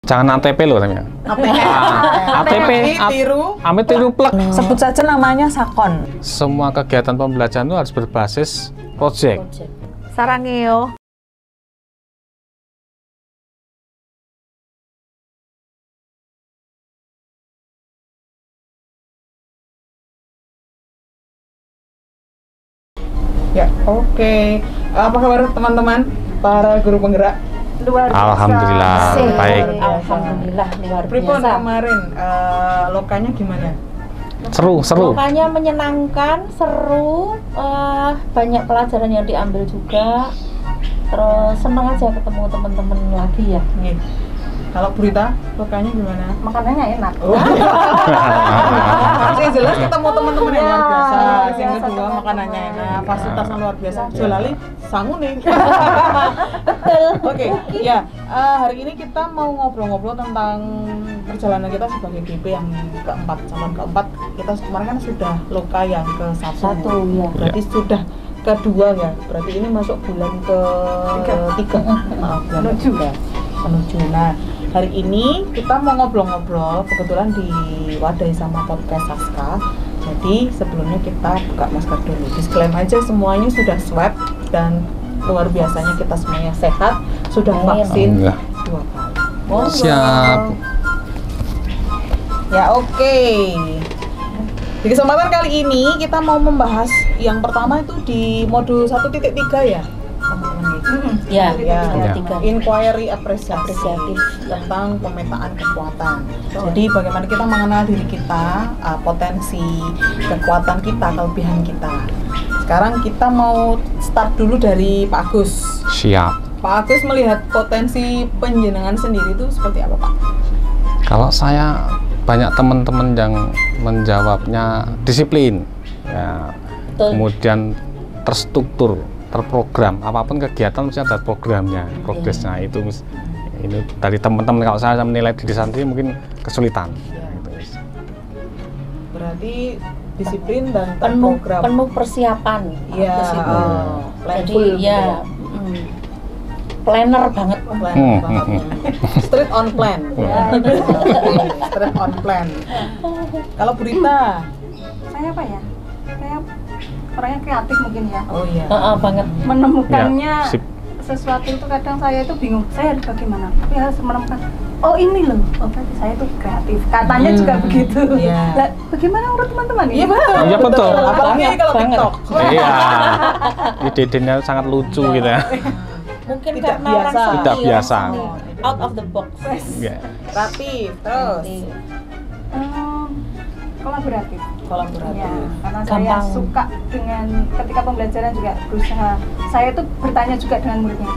Jangan ATP loh namanya. ATP tiru plek. Sebut saja namanya Sakon. Semua kegiatan pembelajaran itu harus berbasis project. Sarangeo. Ya, oke. Apa kabar teman-teman para guru penggerak? Luar biasa. Alhamdulillah, baik. Alhamdulillah, luar Pripun biasa. kemarin lokanya gimana? Seru. Lokanya menyenangkan, seru, banyak pelajaran yang diambil juga. Terus senang aja ketemu teman-teman lagi ya. Nih. Kalau Burita, lokanya gimana? Makanannya enak. Yang jelas ketemu teman-teman yang luar biasa. Yang biasa, kedua ketemu makanannya teman. enak, fasilitasnya luar biasa. Jolali sangu nih. Betul. Oke, ya hari ini kita mau ngobrol-ngobrol tentang perjalanan kita sebagai GP yang keempat, calon keempat. Kita kemarin kan sudah loka yang ke satu ya. Berarti sudah kedua ya. Berarti ini masuk bulan ketiga. Menuju. Nah, hari ini kita mau ngobrol-ngobrol, kebetulan diwadahi sama podcast Saska. Jadi sebelumnya kita buka masker dulu. Disclaim aja semuanya sudah swab dan luar biasanya kita semuanya sehat, sudah vaksin 2 kali. Siap. Ya oke. Di kesempatan kali ini kita mau membahas yang pertama itu di modul 1.3 ya, teman-teman. Ya. Inquiry apresiatif tentang pemetaan kekuatan. Jadi bagaimana kita mengenal diri kita, potensi, kekuatan kita, kelebihan kita. Sekarang kita mau start dulu dari Pak Agus. Siap. Pak Agus melihat potensi penjenengan sendiri itu seperti apa, Pak? Kalau saya banyak teman-teman yang menjawabnya disiplin, ya, kemudian terstruktur, terprogram. Apapun kegiatan mesti ada programnya, progresnya. Itu ini dari teman-teman. Kalau saya menilai diri sendiri mungkin kesulitan. Berarti disiplin dan penuh terprogram. penuh persiapan. Iya. Jadi ya planner banget. Straight on plan. Straight on plan. Kalau Burita, saya apa ya? Saya orangnya kreatif mungkin ya. oh iya. Banget. Menemukannya Ya, sip. sesuatu itu kadang saya itu bingung. Saya harus bagaimana? Tapi harus menemukan. Oh ini loh. Oh berarti saya itu kreatif. Katanya juga begitu. Iya. Lah, bagaimana menurut teman-teman ini? Iya betul. Iya, betul. Apalagi kalau Banget. TikTok. Iya. Ide-idenya sangat lucu gitu ya. Mungkin Tidak karena biasa. orang seni, Tidak biasa. seni. Out of the box. Ya. Kreatif terus. Kolaboratif. Kolaboratif. Ya, karena Gampang. saya suka dengan ketika pembelajaran juga berusaha. Saya itu bertanya juga dengan muridnya.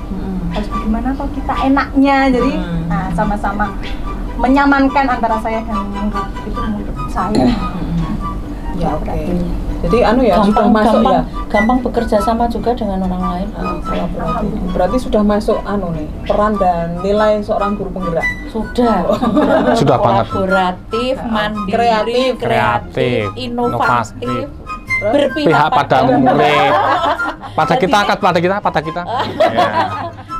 Harus bagaimana kalau kita enaknya. Jadi nah, sama-sama menyamankan antara saya dan murid. Itu menurut saya. Ya oke. Jadi sudah masuk ya. Gampang bekerja sama juga dengan orang lain. Kolaboratif. Berarti sudah masuk nih peran dan nilai seorang guru penggerak. Sudah Sudah banget. Kolaboratif, mandiri, kreatif, inovatif, pihak berpihak pada murid, pada kita. Ya.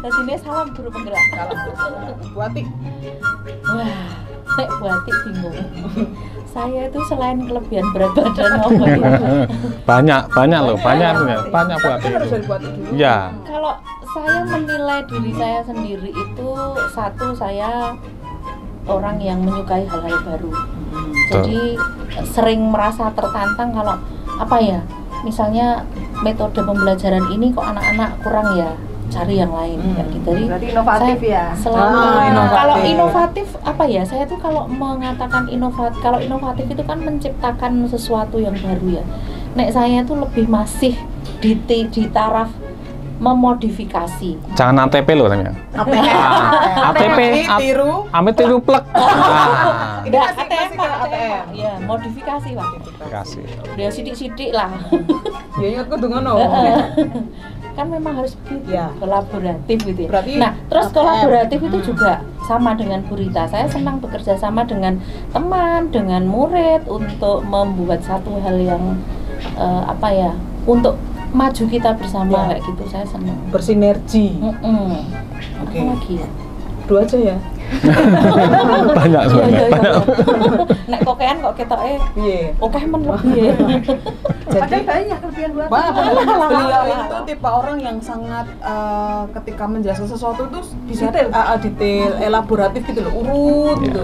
Dan sini salam guru penggerak. Buati. Wah, nek buati bingung. Saya itu selain kelebihan berat badan apa ya? banyak loh, banyak buat Kan harus itu. dari Buati dulu. Ya. Kalau saya menilai diri saya sendiri itu, satu, saya orang yang menyukai hal-hal baru. Jadi sering merasa tertantang kalau apa ya, misalnya metode pembelajaran ini kok anak-anak kurang ya, cari yang lain kayak gitu. Jadi Berarti inovatif saya ya. selalu inovatif. kalau inovatif apa ya, saya tuh kalau mengatakan inovatif itu kan menciptakan sesuatu yang baru ya. Nek saya tuh lebih masih di taraf memodifikasi. Jangan ATP loh namanya. ATP tiru plek. Ini Enggak, masih ke ATM. Ya, modifikasi Pak. Kasih. Ya sidik-sidik lah. Ya ingat kudu ngono. Kan memang harus begitu, Ya. kolaboratif gitu ya. Berarti Nah, terus ATM. kolaboratif itu juga sama dengan Burita. Saya senang bekerja sama dengan teman, dengan murid untuk membuat satu hal yang untuk maju kita bersama kayak gitu. Saya senang. Bersinergi. Apa Oke. lagi ya? Dua aja ya. Banyak sebenarnya. Banyak. Nek kokean kok ketoke Iya. oke men lebih. Jadi Padahal banyak kelebihan luar beliau itu tipe orang yang sangat ketika menjelaskan sesuatu itu bisa detail, elaboratif gitu loh, urut gitu.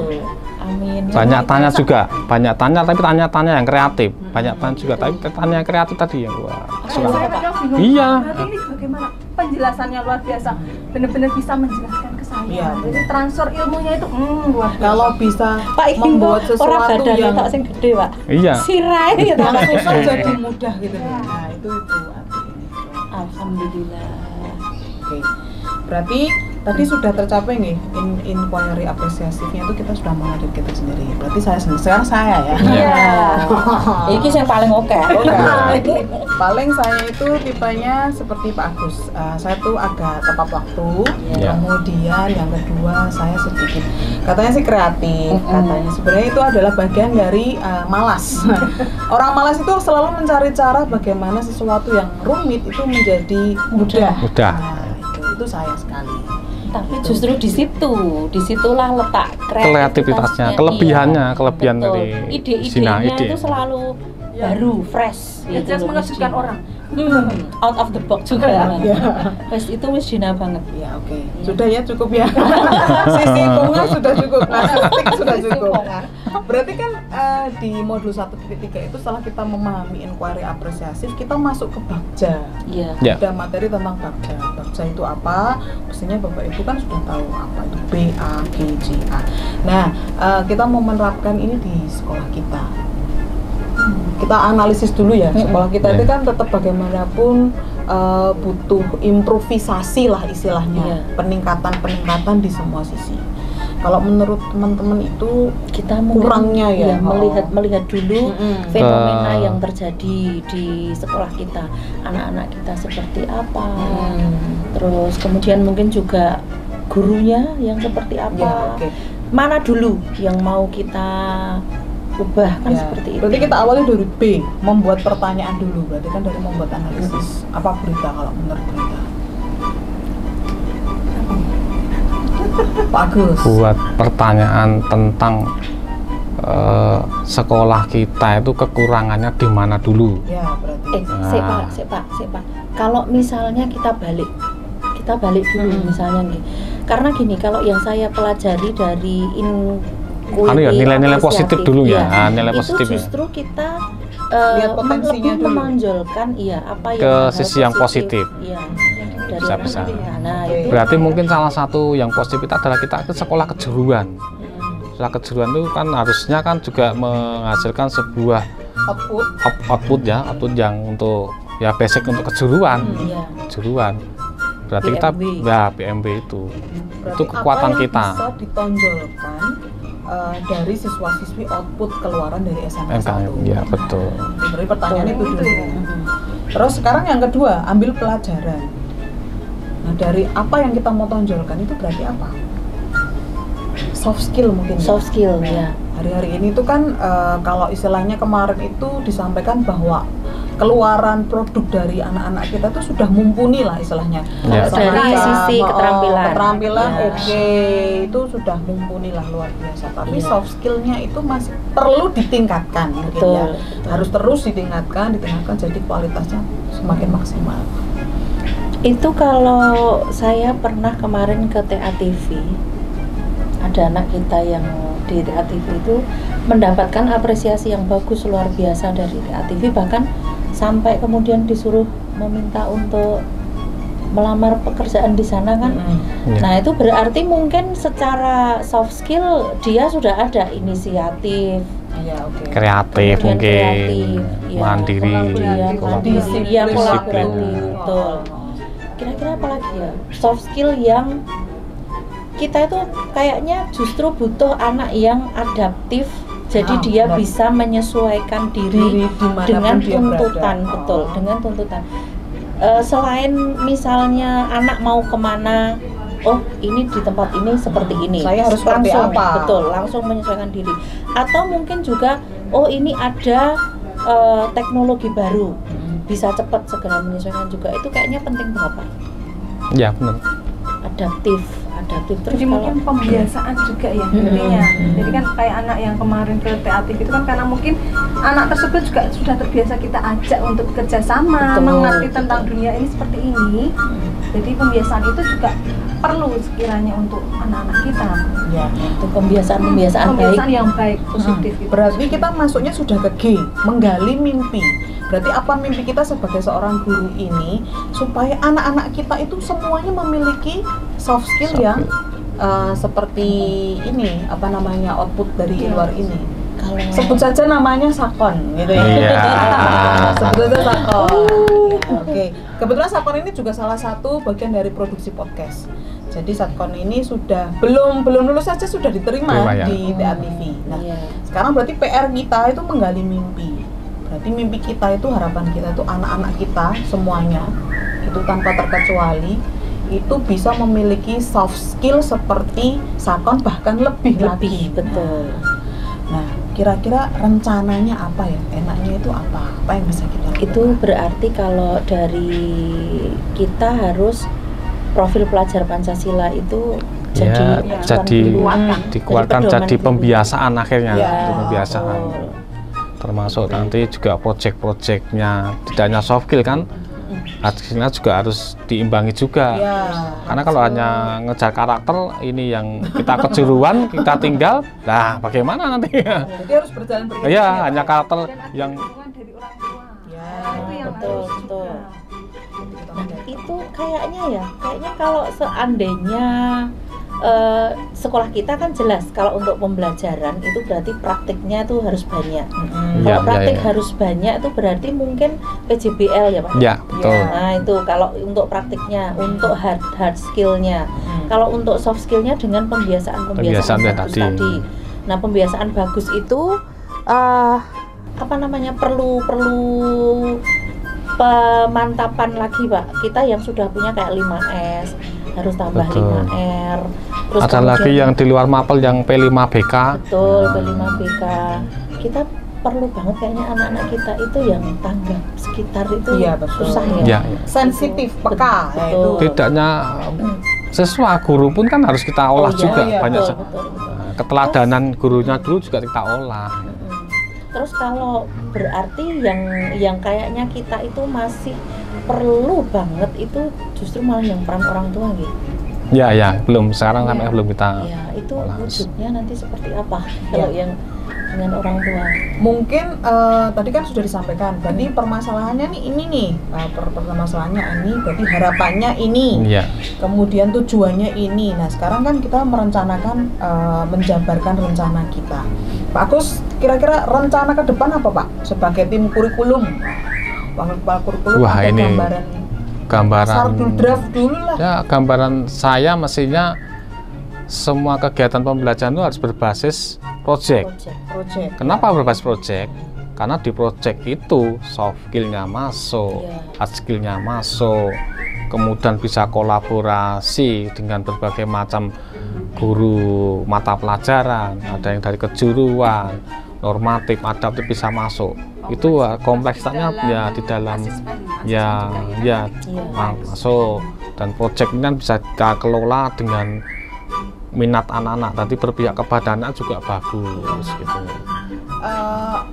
Amin. Banyak tanya juga, banyak tanya tapi tanya-tanya yang kreatif. Banyak tanya juga tapi tanya yang kreatif tadi yang gua suka. Saya kadang bingung. Iya. Berarti ini bagaimana penjelasannya luar biasa, benar-benar bisa menjelaskan ke saya. Iya. Jadi transfer ilmunya itu luar biasa. Kalau bisa Pak Iki membuat orang sesuatu badan yang tak sing gede, Pak. Iya. Sirai ya yang tak. susah jadi mudah gitu. Nah, itu artinya. Alhamdulillah. Oke. Berarti tadi sudah tercapai nih inquiry apresiasifnya itu kita sudah mengalir kita sendiri. Berarti sekarang saya ya. Iya. Iki yang paling oke. Paling saya itu tipenya seperti Pak Agus. Saya tuh agak tepat waktu. Iya. Kemudian yang kedua saya sedikit katanya sih kreatif. Katanya sebenarnya itu adalah bagian dari malas. Orang malas itu selalu mencari cara bagaimana sesuatu yang rumit itu menjadi mudah. Mudah. Nah, itu saya sekali. Tapi justru disitulah letak Kreativitasnya, kelebihannya, kelebihan Betul. dari ide-idenya ide. itu selalu baru, fresh. Ya, jelas mengejutkan orang. Out of the box juga. Wes itu wis Dina banget. Ya oke. Sudah ya cukup ya. Sisi bunga sudah cukup. Nah, stick sudah cukup. Berarti kan di modul 1.3 itu setelah kita memahami inquiry apresiasif, kita masuk ke Bagja. Iya. Ya. Ada materi tentang Bagja. Bagja itu apa? Pastinya Bapak Ibu kan sudah tahu apa itu B, A, G, J, A. Nah, kita mau menerapkan ini di sekolah kita. Kita analisis dulu ya, sekolah kita itu kan tetap bagaimanapun butuh improvisasi lah istilahnya, peningkatan di semua sisi. Kalau menurut teman-teman itu Kita mungkin kurangnya ya, melihat dulu fenomena yang terjadi di sekolah kita, anak-anak kita seperti apa, terus kemudian mungkin juga gurunya yang seperti apa, Ya, oke. mana dulu yang mau kita ubah kan Ya, seperti itu. berarti kita awali dari B, membuat pertanyaan dulu. Berarti kan dari membuat analisis. Apa berita kalau menurut berita? Pak Agus. Buat pertanyaan tentang sekolah kita itu kekurangannya di mana dulu. Ya, berarti. Sik Pak. Kalau misalnya kita balik dulu misalnya nih. Karena gini, kalau yang saya pelajari dari Nilai-nilai positif dulu ya. Nilai itu positif ya. justru kita Lihat potensinya lebih dulu. menonjolkan apa Ke yang sisi yang positif. Iya. Dari Bisa-bisa. anak-anak. Nah, Oke. itu Berarti mungkin salah satu yang positif itu adalah kita ke sekolah kejuruan. Sekolah kejuruan itu kan harusnya kan juga menghasilkan sebuah output yang untuk ya basic untuk kejuruan. iya. Kejuruan. Berarti kita BMB. ya BMB itu. Berarti Itu kekuatan apa yang kita. bisa ditonjolkan dari siswa-siswi output keluaran dari SMA 1. Ya betul. Berarti pertanyaan itu dulu. ya. Terus sekarang yang kedua, ambil pelajaran. Nah, dari apa yang kita mau tonjolkan itu berarti apa? Soft skill mungkin. Soft skill Nah, ya. hari-hari ini tuh kan kalau istilahnya kemarin itu disampaikan bahwa keluaran produk dari anak-anak kita tuh sudah mumpuni lah istilahnya. Ya. Dari sisi keterampilan. Keterampilan Ya. oke, itu sudah mumpuni lah luar biasa. Tapi Iya. soft skillnya itu masih perlu ditingkatkan mungkin Betul, ya. betul. Harus terus ditingkatkan jadi kualitasnya semakin maksimal. Itu kalau saya pernah kemarin ke TATV, ada anak kita yang di TATV itu mendapatkan apresiasi yang bagus luar biasa dari TATV, bahkan sampai kemudian disuruh meminta untuk melamar pekerjaan di sana kan. Ya. Nah itu berarti mungkin secara soft skill dia sudah ada inisiatif, Iya, oke. Kreatif kemudian mungkin. kreatif, ya, Mandiri. iya, mandiri, Disiplin. ya, Disiplin. kolaboratif, betul. Kira-kira apa lagi ya? Soft skill yang kita itu kayaknya justru butuh anak yang adaptif, jadi dia benar. bisa menyesuaikan diri Dimanapun dengan dia tuntutan, berada. betul, dengan tuntutan. Selain misalnya anak mau kemana, oh ini di tempat ini seperti ini, Saya harus seperti langsung, apa? betul, langsung menyesuaikan diri. Atau mungkin juga, oh ini ada teknologi baru, bisa cepat segera menyesuaikan juga. Itu kayaknya penting banget, Pak. Ya benar. Adaptif adaptif. Terus Jadi mungkin pembiasaan juga ya intinya. Jadi kan kayak anak yang kemarin ke teater itu kan karena mungkin anak tersebut juga sudah terbiasa kita ajak untuk bekerja sama, Betul, mengerti tentang dunia ini seperti ini. Jadi pembiasaan itu juga perlu sekiranya untuk anak-anak kita. Ya. itu pembiasaan baik. yang baik, positif. gitu. Berarti kita masuknya sudah ke G, menggali mimpi. Berarti apa mimpi kita sebagai seorang guru ini supaya anak-anak kita itu semuanya memiliki soft skill yang seperti ini, apa namanya, output dari luar ini. Kalau Sebut saja namanya Sakon gitu ya. Iya. Sebut saja Sakon. Oke. Kebetulan Sakon ini juga salah satu bagian dari produksi podcast. Jadi Sakon ini sudah belum lulus saja sudah diterima Terima, ya. di TATV. Nah, Iya. sekarang berarti PR kita itu menggali mimpi. Berarti mimpi kita itu, harapan kita itu anak-anak kita semuanya itu tanpa terkecuali itu bisa memiliki soft skill seperti Sakon, bahkan lebih lagi. betul. Nah, kira-kira rencananya apa ya? Enaknya itu apa? Apa yang bisa kita lakukan? Itu berarti kalau dari kita harus profil pelajar Pancasila itu Ya, jadi dikuatkan Jadi jadi pedoman pembiasaan akhirnya, Ya, jadi pembiasaan. betul. Termasuk nanti juga project-projectnya tidak hanya soft skill kan, hard skillnya juga harus diimbangi juga. Ya. Karena kalau hanya ngejar karakter ini yang kita kejuruan, kita tinggal, nah bagaimana nanti? Jadi harus berjalan beriringan. Ya, Pak? hanya karakter Dan ada yang dukungan dari orang tua. Ya, Itu yang betul, harus betul. juga. Nah, itu kayaknya kalau seandainya sekolah kita kan jelas kalau untuk pembelajaran itu berarti praktiknya itu harus banyak. Ya, Kalau praktik ya, ya. harus banyak itu berarti mungkin PJBL ya Pak. Ya, betul. Nah itu kalau untuk praktiknya, untuk hard skillnya. Kalau untuk soft skillnya dengan pembiasaan Pembiasaan ya bagus tadi. tadi. Nah pembiasaan bagus itu apa namanya perlu pemantapan lagi Pak. Kita yang sudah punya kayak 5S harus tambah Betul. 5R. Terus Ada kemudian- lagi yang di luar mapel yang P5BK. betul P5BK. Kita perlu banget kayaknya anak-anak kita itu yang tanggap sekitar itu Iya, betul. susah ya. Ya, sensitif, peka, ya itu. Betul. tidaknya siswa guru pun kan harus kita olah iya, juga iya, banyak. betul. Nah, keteladanan gurunya dulu juga kita olah. Terus kalau berarti yang kayaknya kita itu masih perlu banget itu justru malah yang peran orang tua gitu. Ya, ya, belum sekarang sampai belum kita. Ya, itu olah. wujudnya nanti seperti apa kalau yang dengan orang tua. Mungkin tadi kan sudah disampaikan, berarti permasalahannya nih ini nih, permasalahannya ini, berarti harapannya ini, Iya. kemudian tujuannya ini. Nah sekarang kan kita merencanakan, menjabarkan rencana kita. Pak Agus, kira-kira rencana ke depan apa Pak? Sebagai tim kurikulum, Pak kurikulum, Wah, ada ini gambaran sardu draft dulu lah. ya, gambaran saya mestinya semua kegiatan pembelajaran itu harus berbasis project. Project. Kenapa berbasis project? Karena di project itu soft skillnya masuk, Iya. hard skillnya masuk, kemudian bisa kolaborasi dengan berbagai macam guru mata pelajaran, ada yang dari kejuruan, normatif, adaptif bisa masuk. Itu kompleksitasnya ya di dalam ya masuk, dan project ini kan bisa kita kelola dengan minat anak-anak, nanti berpihak kepada anak juga bagus gitu.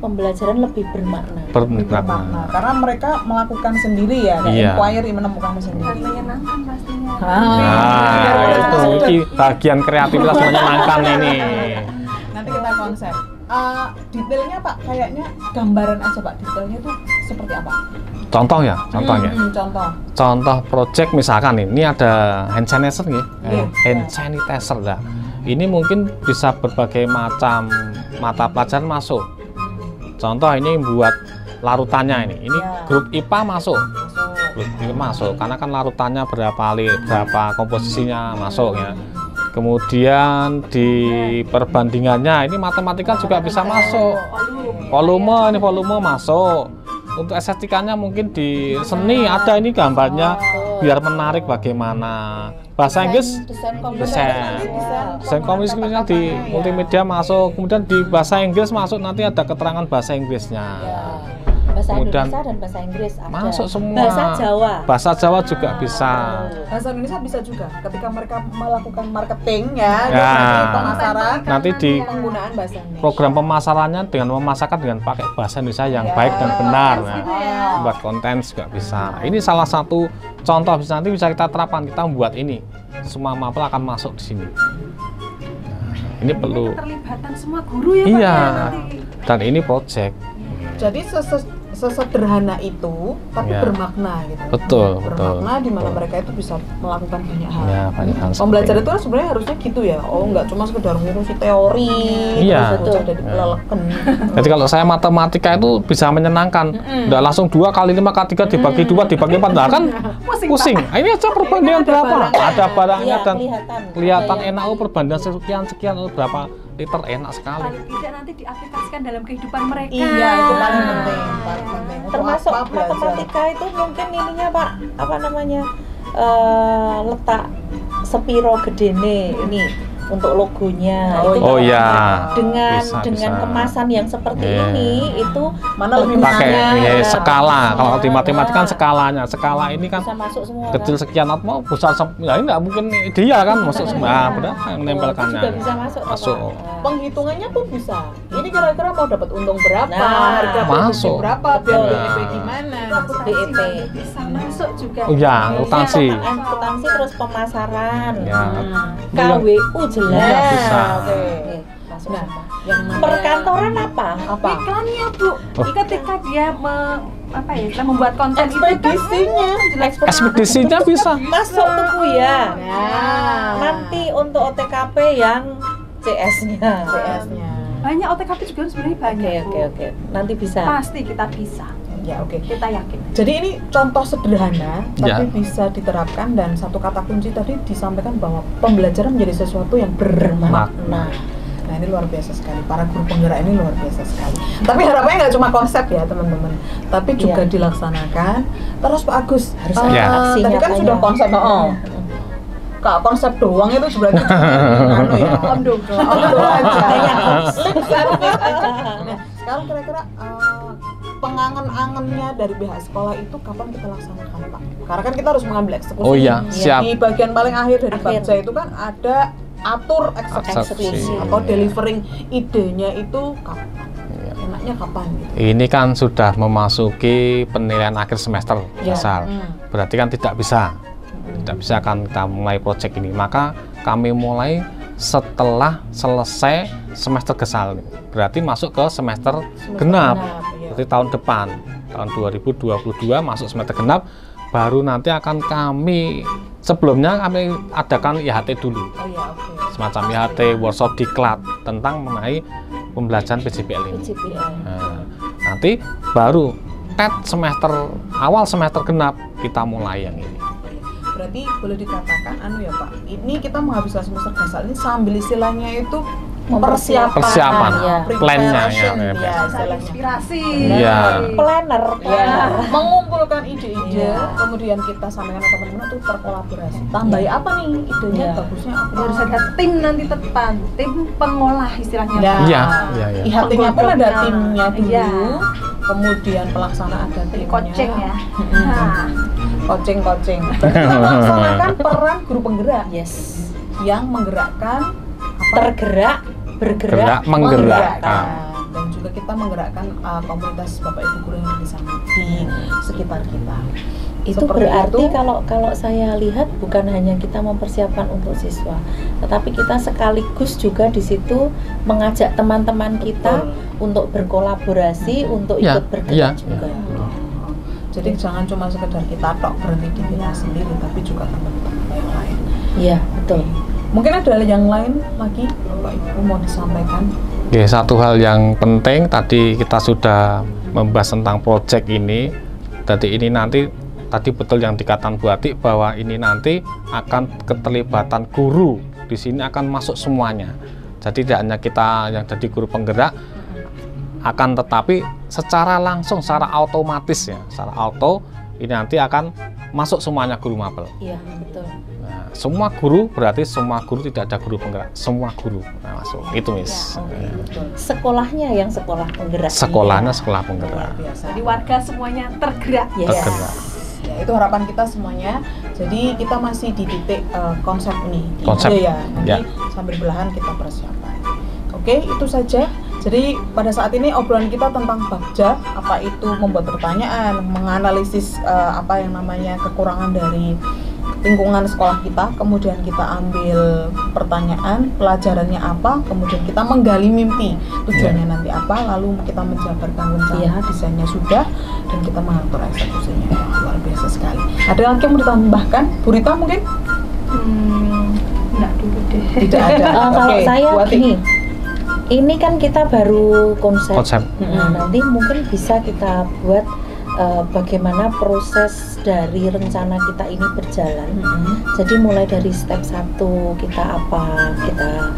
Pembelajaran lebih bermakna. Bermakna. Karena mereka melakukan sendiri ya, kayak Iya. inquiry, menemukan Dan sendiri. menyenangkan pastinya. Nah, itu bagian kreativitas menyenangkan ini. Nanti kita konsep. Detailnya Pak, kayaknya gambaran aja Pak, detailnya tuh seperti apa? Contoh ya, contohnya. Contoh. Contoh project misalkan ini ada hand sanitizer nih, Iya. hand sanitizer dah. Ini mungkin bisa berbagai macam mata pelajaran masuk. Contoh ini buat larutannya ini Iya. grup IPA masuk. Masuk. Grup IPA masuk karena kan larutannya berapa komposisinya masuk ya. Kemudian di perbandingannya ini matematika juga bisa masuk. Volume masuk. Untuk estetikanya mungkin di seni ada ini gambarnya biar menarik bagaimana. Bahasa Inggris desain komunikasinya di multimedia masuk, kemudian di bahasa Inggris masuk, nanti ada keterangan bahasa Inggrisnya. Bahasa kemudian Indonesia dan bahasa Inggris ada. masuk semua. Bahasa Jawa. Bahasa Jawa juga bisa. Bahasa Indonesia bisa juga ketika mereka melakukan marketing ya, Ya. nanti pemasaran, Nanti di penggunaan bahasa Indonesia. program pemasarannya dengan memasarkan dengan pakai bahasa Indonesia yang Ya. baik dan benar. Gitu Nah, ya. buat konten juga bisa. Ini salah satu contoh nanti bisa kita terapkan. Kita membuat ini, semua mapel akan masuk di sini. Nah, ini perlu. Keterlibatan semua guru ya Pak Iya. ya nanti. Dan ini project. Jadi sesederhana itu, tapi Ya. bermakna gitu. Betul, Bermakna betul. di mana Betul. mereka itu bisa melakukan banyak hal. Ya, banyak hal seperti Pembelajaran ini. itu kan sebenarnya harusnya gitu ya. Oh, nggak cuma sekedar ngurusi teori, Iya. terus bocah jadi peleleken. Jadi kalau saya matematika itu bisa menyenangkan. Nggak langsung 2 kali 5 kali 3 dibagi 2 dibagi 4. Nah, kan pusing. Ah, ini aja perbandingan Ini ada berapa? barangnya. Ada barangnya Iya, dan kelihatan. kelihatan Ada yang- enak. Oh, perbandingan sekian oh, berapa liter, enak sekali. Paling tidak nanti diaplikasikan dalam kehidupan mereka. Iya, itu paling penting. Paling penting. Untuk Termasuk apa belajar? matematika itu mungkin ininya Pak, apa namanya, letak sepiro gedene ini untuk logonya. Oh, Itu Oh kalau ya. dengan Bisa, dengan bisa. kemasan yang seperti Iya. ini itu Mana lebih Pakai menangnya, ini ya. skala. Kalau di matematika kan Nah. skalanya. Skala ini kan bisa masuk semua kecil kan? sekian atau mau besar ya ini nggak mungkin dia kan masuk semua. Nah, benar yang Itu menempelkannya. juga bisa masuk, Masuk. Pak. Nah. Penghitungannya pun bisa. Ini kira-kira mau dapat untung berapa, Nah, harga produksi masuk. berapa, biar Betul. BEP gimana. BEP. Bisa masuk juga. Oh ya, akuntansi. Akuntansi terus pemasaran. Ya. KWU jelas. Iya, bisa. Oke. Masuk Nah, semua. yang namanya- Perkantoran apa? Iklannya Bu, Oh. ketika dia apa ya, kita membuat konten itu kan ekspedisinya. Ekspedisinya bisa. Masuk tuh Bu ya. Nah, Nanti untuk OTKP yang CS-nya. CS-nya. banyak OTKP juga sebenarnya banyak. Oke. Nanti bisa. Pasti kita bisa. Ya, oke. Kita yakin. Jadi ini contoh sederhana, Ya. tapi bisa diterapkan, dan satu kata kunci tadi disampaikan bahwa pembelajaran menjadi sesuatu yang bermakna. Nah, ini luar biasa sekali. Para guru penggerak ini luar biasa sekali. Tapi harapannya nggak cuma konsep ya teman-teman, tapi juga Iya. dilaksanakan. Terus Pak Agus, Harus ada aksi tadi kan nyatanya. sudah konsep, Kak, konsep doang itu berarti anu ya, om doang aja. Lip service aja. Nah, sekarang kira-kira pengangen-angennya dari pihak sekolah itu kapan kita laksanakan, Pak? Karena kan kita harus mengambil eksekusi. Oh iya, siap. Di bagian paling akhir dari Akhir. Bagja itu kan ada atur eksekusi Eksekusi. atau delivering idenya itu kapan? Iya. Enaknya kapan gitu? Ini kan sudah memasuki penilaian akhir semester Ya. asal. Berarti kan tidak bisa kan kita mulai proyek ini. Maka kami mulai setelah selesai semester gesal. Berarti masuk ke semester genap. Iya. Berarti tahun depan, tahun 2022 masuk semester genap. Baru nanti akan sebelumnya kami adakan IHT dulu. Oh iya, oke. Semacam IHT workshop diklat tentang mengenai pembelajaran PJBL ini. PJBL. Nah, nanti baru awal semester genap kita mulai yang ini. Berarti boleh dikatakan ya Pak, ini kita menghabiskan semester gasal ini sambil istilahnya itu Persiapan, ya. plannya, preparation, ya, ya, Ada istilahnya. inspirasi. Iya. Planner. Ya, mengumpulkan ide-ide, Iya. kemudian kita sampaikan ke teman-teman untuk terkolaborasi. Tambahi apa nih idenya, Iya. bagusnya apa? Harus ada tim nanti depan, tim pengolah istilahnya. Ya. Pak. Iya. IHT-nya pun ada Penggodoknya. timnya dulu, Iya. kemudian pelaksana ada Jadi timnya. coaching ya. Nah, Coaching. Berarti melaksanakan peran guru penggerak Yes. yang menggerakkan apa? Tergerak, bergerak, Gerak, menggerakkan. Dan juga kita menggerakkan komunitas Bapak Ibu guru yang ada di sana, di sekitar kita. Itu Seperti berarti itu. kalau saya lihat bukan hanya kita mempersiapkan untuk siswa, tetapi kita sekaligus juga di situ mengajak teman-teman kita untuk berkolaborasi, untuk Ya, ikut bergerak iya, juga. Jadi jangan cuma sekedar kita tok berhenti di kita sendiri, tapi juga teman-teman yang lain. Iya, betul. Mungkin ada yang lain lagi Bapak Ibu mau disampaikan? Oke, satu hal yang penting tadi kita sudah membahas tentang proyek ini. Jadi ini nanti tadi betul yang dikatakan Bu Atik bahwa ini nanti akan keterlibatan guru di sini akan masuk semuanya. Jadi tidak hanya kita yang jadi guru penggerak, akan tetapi secara langsung, secara otomatis ya, secara auto ini nanti akan masuk semuanya guru mapel. Iya, betul. Nah, semua guru berarti semua guru, tidak ada guru penggerak, semua guru masuk itu Miss. Sekolahnya yang sekolah penggerak. Sekolahnya sekolah penggerak. Biasa. Jadi warga semuanya tergerak. Tergerak. Ya, itu harapan kita semuanya. Jadi kita masih di titik konsep nih. Konsep. Ide ya. Nanti Ya. sambil belahan kita persiapan. Oke, itu saja. Jadi pada saat ini obrolan kita tentang Bagja, apa itu membuat pertanyaan, menganalisis apa yang namanya kekurangan dari lingkungan sekolah kita, kemudian kita ambil pertanyaan, pelajarannya apa, kemudian kita menggali mimpi, tujuannya nanti apa, lalu kita menjabarkan rencana, desainnya sudah, dan kita mengatur eksekusinya. Luar biasa sekali. Ada lagi yang mau ditambahkan? Bu Rita mungkin? Enggak dulu deh. Tidak ada. Kalau Oke, saya Bu Ati. gini, ini kan kita baru konsep. Konsep. Nanti mungkin bisa kita buat bagaimana proses dari rencana kita ini berjalan. Jadi mulai dari step 1 kita apa, kita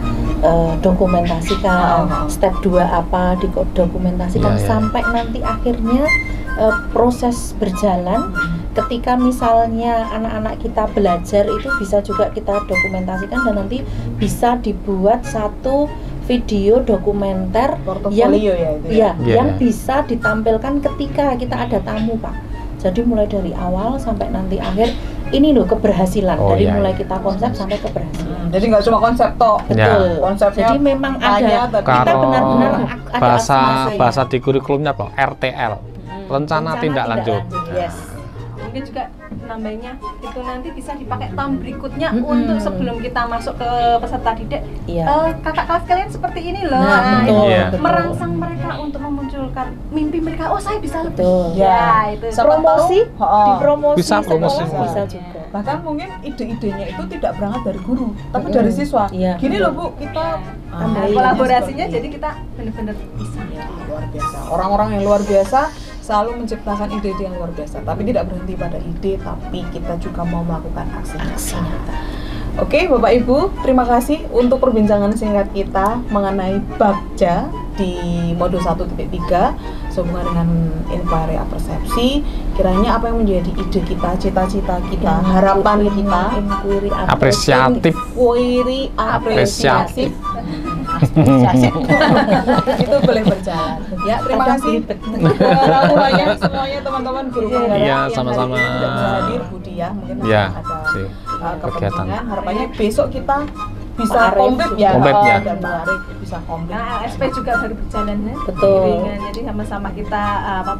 dokumentasikan, step 2 apa, didokumentasikan, sampai nanti akhirnya proses berjalan. Ketika misalnya anak-anak kita belajar itu bisa juga kita dokumentasikan dan nanti bisa dibuat satu video dokumenter yang yang bisa ditampilkan ketika kita ada tamu, Pak. Jadi mulai dari awal sampai nanti akhir ini loh keberhasilan dari mulai kita konsep sampai keberhasilan. Jadi nggak cuma konsep toh. Betul. Konsepnya jadi memang ada kita benar-benar ada bahasa di kurikulumnya kok RTL. Rencana tindak lanjut. Yes. Mungkin juga namanya itu nanti bisa dipakai tahun berikutnya untuk sebelum kita masuk ke peserta didik. Kakak kelas kalian seperti ini loh. Merangsang mereka untuk memunculkan mimpi mereka. Oh, saya bisa lebih. Ya, itu promosi, dipromosi bisa promosi bisa juga. Bahkan mungkin ide-idenya itu tidak berangkat dari guru, tapi dari siswa. Gini loh Bu, kita kolaborasinya jadi kita benar-benar bisa. Luar biasa. Orang-orang yang luar biasa selalu menciptakan ide-ide yang luar biasa, tapi tidak berhenti pada ide, tapi kita juga mau melakukan aksi nyata. Oke, Bapak Ibu, terima kasih untuk perbincangan singkat kita mengenai Bagja di modul 1.3 sehubungan dengan inquiry persepsi. Kiranya apa yang menjadi ide kita, cita-cita kita, harapan kita, apresiatif, itu boleh berjalan. Ya, terima kasih semuanya teman-teman guru penggerak yang sama-sama bisa hadir, Bu Dia mungkin ada kepentingan. Harapannya besok kita bisa komplit ya, dan Pak Arif bisa komplit. Nah, LSP juga baru berjalan ya. Betul. Jadi sama-sama kita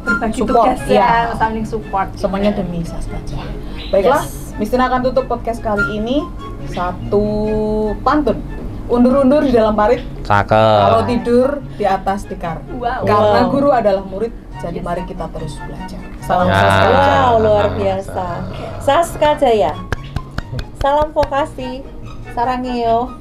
berbagi support, tugas ya, saling support. Semuanya demi Sastra Jaya. Baiklah, Miss Tina akan tutup podcast kali ini satu pantun. Undur-undur di dalam parit, kalau tidur di atas tikar. Karena guru adalah murid, jadi mari kita terus belajar. Salam Sastra Jaya. Wow, luar biasa. Sastra Jaya. Salam vokasi. Sarangeo.